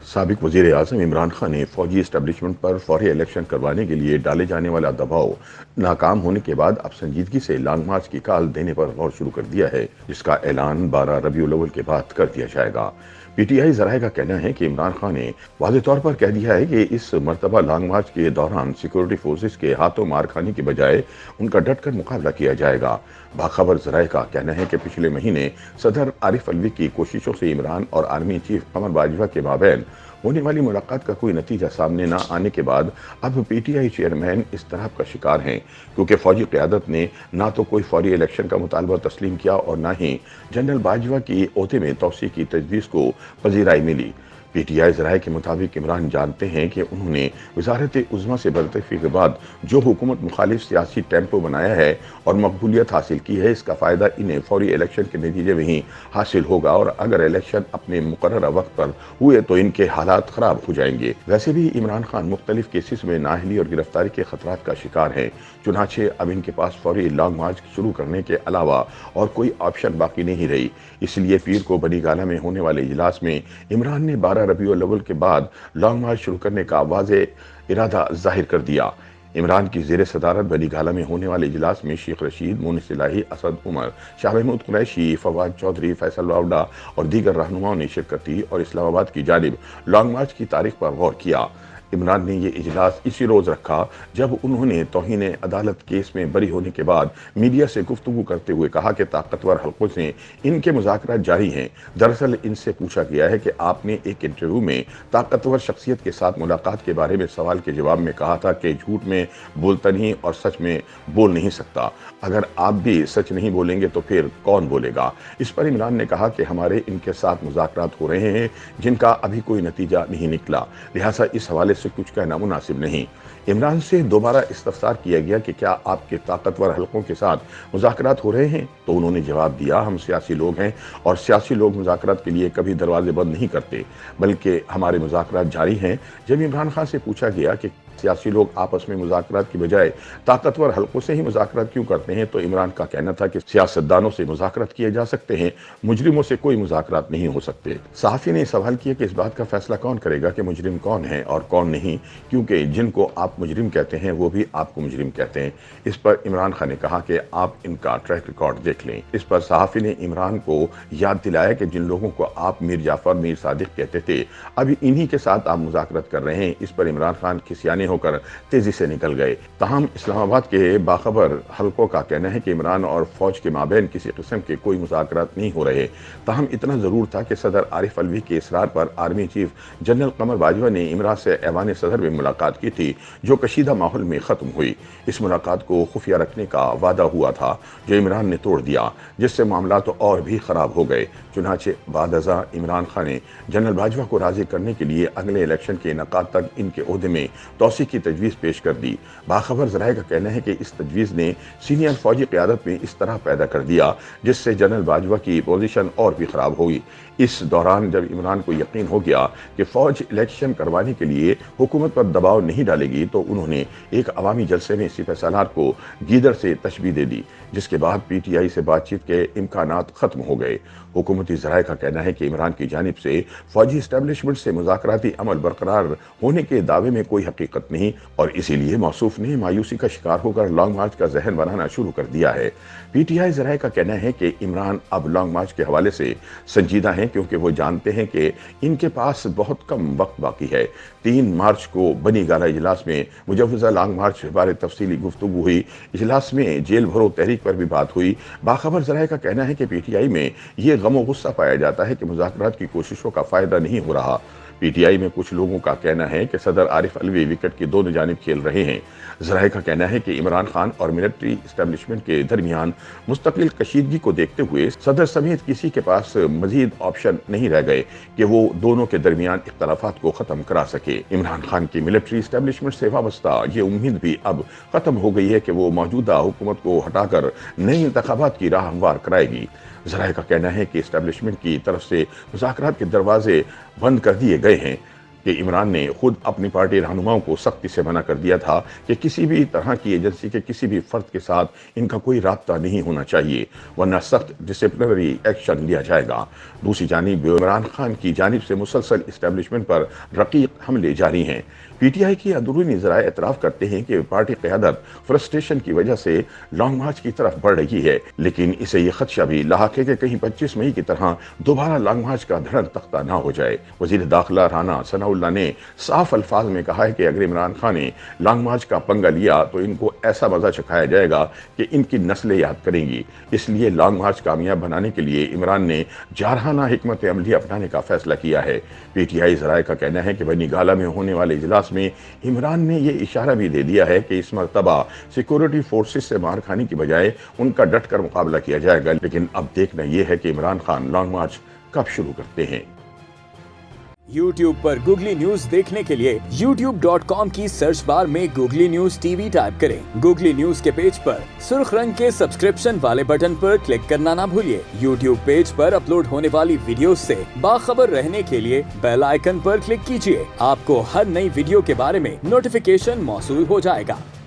साबिक वज़ीर आज़म इमरान खान ने फौजी एस्टेब्लिशमेंट पर फौरी इलेक्शन करवाने के लिए डाले जाने वाला दबाव नाकाम होने के बाद अब संजीदगी से लॉन्ग मार्च की कॉल देने पर गौर शुरू कर दिया है, जिसका ऐलान 12 रबीउल अव्वल के बाद कर दिया जाएगा। पीटीआई ज़राए का कहना है कि इमरान खान ने वाज़ेह तौर पर कह दिया है कि इस मरतबा लॉन्ग मार्च के दौरान सिक्योरिटी फोर्सेस के हाथों मार खाने की बजाय उनका डटकर मुकाबला किया जाएगा। बाखबर ज़राए का कहना है कि पिछले महीने सदर आरिफ अलवी की कोशिशों से इमरान और आर्मी चीफ कमर बाजवा के माबैन होने वाली मुलाकात का कोई नतीजा सामने न आने के बाद अब पीटीआई चेयरमैन इस तरह का शिकार हैं, क्योंकि फौजी क़यादत ने ना तो कोई फौरी इलेक्शन का मुतालबा तस्लीम किया और ना ही जनरल बाजवा की ओहदे में तौसीए की तजवीज़ को पजीराई मिली। पीटीआई ज़राए के मुताबिक इमरान जानते हैं कि उन्होंने वज़ारत उज़्मा से बरतरफी के बाद जो हुकूमत मुखालिफ सियासी टेम्पो बनाया है और मकबूलियत हासिल की है, इसका फ़ायदा इन्हें फौरी इलेक्शन के नतीजे में ही हासिल होगा और अगर इलेक्शन अपने मुकर्रर वक्त पर हुए तो इनके हालात ख़राब हो जाएंगे। वैसे भी इमरान खान मुख्तलिफ केसेस में नाअहली और गिरफ्तारी के खतरात का शिकार हैं, चुनाचे अब इनके पास फौरी लॉन्ग मार्च शुरू करने के अलावा और कोई ऑप्शन बाकी नहीं रही। इसलिए पीर को बनी गाला में होने वाले इजलास में इमरान ने 12 रबीउल अव्वल के बाद लॉन्ग मार्च शुरू करने का वाज़ेह इरादा जाहिर कर दिया। इमरान की ज़ेर सदारत बनी गाला में होने वाले इजलास में शेख रशीद, मुनिस इलाही, असद उमर, शाह महमूद कुरैशी, फवाद चौधरी, फैसल वावडा और दीगर रहनुमाओं ने शिरकत की और इस्लामाबाद की जानिब लॉन्ग मार्च की तारीख पर गौर किया। इमरान ने ये इजलास इसी रोज़ रखा जब उन्होंने तौहीन अदालत केस में बरी होने के बाद मीडिया से गुफ्तगू करते हुए कहा कि ताकतवर हल्कों से इनके मुज़ाकरात जारी हैं। दरअसल इनसे पूछा गया है कि आपने एक इंटरव्यू में ताकतवर शख्सियत के साथ मुलाकात के बारे में सवाल के जवाब में कहा था कि झूठ में बोलता नहीं और सच में बोल नहीं सकता। अगर आप भी सच नहीं बोलेंगे तो फिर कौन बोलेगा? इस पर इमरान ने कहा कि हमारे इनके साथ मुज़ाकरात हो रहे हैं जिनका अभी कोई नतीजा नहीं निकला, लिहाजा इस हवाले से कुछ कहना मुनासिब नहीं। इमरान से दोबारा इस्तफसार किया गया कि क्या आपके ताकतवर हलकों के साथ मुज़ाकरात हो रहे हैं, तो उन्होंने जवाब दिया, हम सियासी लोग हैं और सियासी लोग मुज़ाकरात के लिए कभी दरवाजे बंद नहीं करते, बल्कि हमारे मुज़ाकरात जारी हैं। जब इमरान खान से पूछा गया कि सियासी लोग आपस में मुज़ाकरात की बजाय ताकतवर हलकों से ही मुज़ाकरात क्यों करते हैं, तो इमरान का कहना था कि सियासतदानों से मुज़ाकरात किए जा सकते हैं, मुजरिमों से कोई मुज़ाकरात नहीं हो सकते। सहाफ़ी ने सवाल किया कि इस बात का फैसला कौन करेगा कि मुजरिम कौन है और कौन नहीं, क्योंकि जिनको आप मुजरिम कहते हैं वो भी आपको मुजरिम कहते हैं। इस पर इमरान खान ने कहा कि आप इनका ट्रैक रिकॉर्ड देख लें। इस पर सहाफ़ी ने इमरान को याद दिलाया कि जिन लोगों को आप मीर जाफ़र, मीर सादिक कहते थे, अभी इन्हीं के साथ आप मुज़ाकरात कर रहे हैं। इस पर इमरान खान खिसियाने होकर तेजी से निकल गए। ताहम इस्लामाबाद के बाखबर हलकों का कहना है कि इमरान और फौज के माबैन किसी किस्म के कोई मुज़ाकरात नहीं हो रहे। ताहम इतना ज़रूर था कि सदर आरिफ अलवी के इसरार पर आर्मी चीफ जनरल कमर बाजवा ने इमरान से ऐवान सदर में मुलाकात की थी, जो कशीदा माहौल में ख़त्म हुई। इस मुलाकात को खुफिया रखने का वादा हुआ था, जो इमरान ने तोड़ दिया, जिससे मामला तो और भी ख़राब हो गए। चुनाचे बाद अज़ा इमरान खान ने जनरल बाजवा को राज़ी करने के लिए अगले इलेक्शन के इनेकाद तक इनके ओहदे में तौसीए की तजवीज़ पेश कर दी। बाखबर ज़राए का कहना है कि इस तजवीज़ ने सीनियर फौजी क़यादत में इस तरह पैदा कर दिया जिससे जनरल बाजवा की पोजीशन और भी ख़राब हुई। इस दौरान जब इमरान को यकीन हो गया कि फ़ौज इलेक्शन करवाने के लिए हुकूमत पर दबाव नहीं डालेगी, तो उन्होंने एक अवामी जलसे में सिपह सालार को गीदड़ से तशबीह दे दी, जिसके बाद पीटीआई से बातचीत के इम्कानात ख़त्म हो गए। हुकूमती ज़राए का कहना है कि इमरान की जानिब से फ़ौजी इस्टेब्लिशमेंट से मुज़ाकराती अमल बरकरार होने के दावे में कोई हकीकत नहीं और इसीलिए मौसूफ ने मायूसी का शिकार होकर लॉन्ग मार्च का जहन बनाना शुरू कर दिया है। पीटीआई ज़राए का कहना है कि इमरान अब लॉन्ग मार्च के हवाले से संजीदा हैं, क्योंकि वो जानते हैं कि इनके पास बहुत कम वक्त बाकी है। 3 मार्च को बनी गाला इजलास में मुजव्वज़ा लॉन्ग मार्च बारे तफसीली गुफ्तगू हुई। इजलास में जेल भरो तहरीक पर भी बात हुई। बाखबर ज़राए का कहना है कि पीटीआई में ये गम गुस्सा पाया जाता है कि मुज़ाकरात की कोशिशों का फ़ायदा नहीं हो रहा। पीटीआई में कुछ लोगों का कहना है कि सदर आरिफ अलवी विकेट की दोनों जानिब खेल रहे हैं। ज़राए का कहना है कि इमरान खान और मिलिट्री इस्टेब्लिशमेंट के दरमियान मुस्तकिल कशीदगी को देखते हुए सदर समेत किसी के पास मजीद ऑप्शन नहीं रह गए कि वो दोनों के दरमियान इख्तलाफात को ख़त्म करा सके। इमरान खान की मिलिट्री इस्टेब्लिशमेंट से वाबस्ता ये उम्मीद भी अब ख़त्म हो गई है कि वो मौजूदा हुकूमत को हटाकर नई इंतखाबात की राह हमवार कराएगी। ज़राए का कहना है कि इस्टेब्लिशमेंट की तरफ से मुज़ाकरात के दरवाजे बंद कर दिए गए हैं। کہ عمران نے خود اپنی پارٹی رہنماؤں کو سختی سے منع کر دیا تھا کہ کسی بھی طرح کی ایجنسی کے کسی بھی فرد کے ساتھ ان کا کوئی رابطہ نہیں ہونا چاہیے ورنہ سخت ڈسپلنری ایکشن لیا جائے گا۔ دوسری جانب عمران خان کی جانب سے مسلسل اسٹیبلشمنٹ پر رقیق حملے جاری ہیں۔ پی ٹی آئی کی اندرونی ذرائع اعتراف کرتے ہیں کہ پارٹی قیادت فرسٹریشن کی وجہ سے لانگ مارچ کی طرف بڑھ رہی ہے، لیکن اسے یہ خدشہ بھی لاحق ہے کہ کہیں 25 مئی کی طرح دوبارہ لانگ مارچ کا دھڑم تختہ نہ ہو جائے۔ وزیر داخلہ رانا ثناء اللہ نے صاف الفاظ میں کہا ہے کہ اگر عمران خان نے لانگ مارچ کا پنگا لیا تو ان کو ایسا مزہ چکھایا جائے گا کہ ان کی نسلیں یاد کریں گی۔ اس لیے لانگ مارچ کامیاب بنانے کے لیے عمران نے جارحانہ حکمت عملی اپنانے کا فیصلہ کیا ہے۔ پی ٹی آئی ذرائع کا کہنا ہے کہ بنی گالہ میں ہونے والے اجلاس میں عمران نے یہ اشارہ بھی دے دیا ہے کہ اس مرتبہ سیکورٹی فورسز سے مار کھانے کی بجائے ان کا ڈٹ کر مقابلہ کیا جائے گا، لیکن اب دیکھنا یہ ہے کہ عمران خان لانگ مارچ کب شروع کرتے ہیں۔ YouTube پر گوگلی نیوز دیکھنے کے لیے youtube.com کی سرچ بار میں googly news T V type کریں۔ گوگلی نیوز کے پیج پر سرخ رنگ کے سبسکرپشن والے بٹن پر کلک کرنا نہ بھولیے۔ YouTube پیج پر اپلوڈ ہونے والی ویڈیوز سے باخبر رہنے کے لیے بیل آئیکن پر کلک کیجیے۔ آپ کو ہر نئی ویڈیو کے بارے میں نوٹیفیکیشن موصول ہو جائے گا۔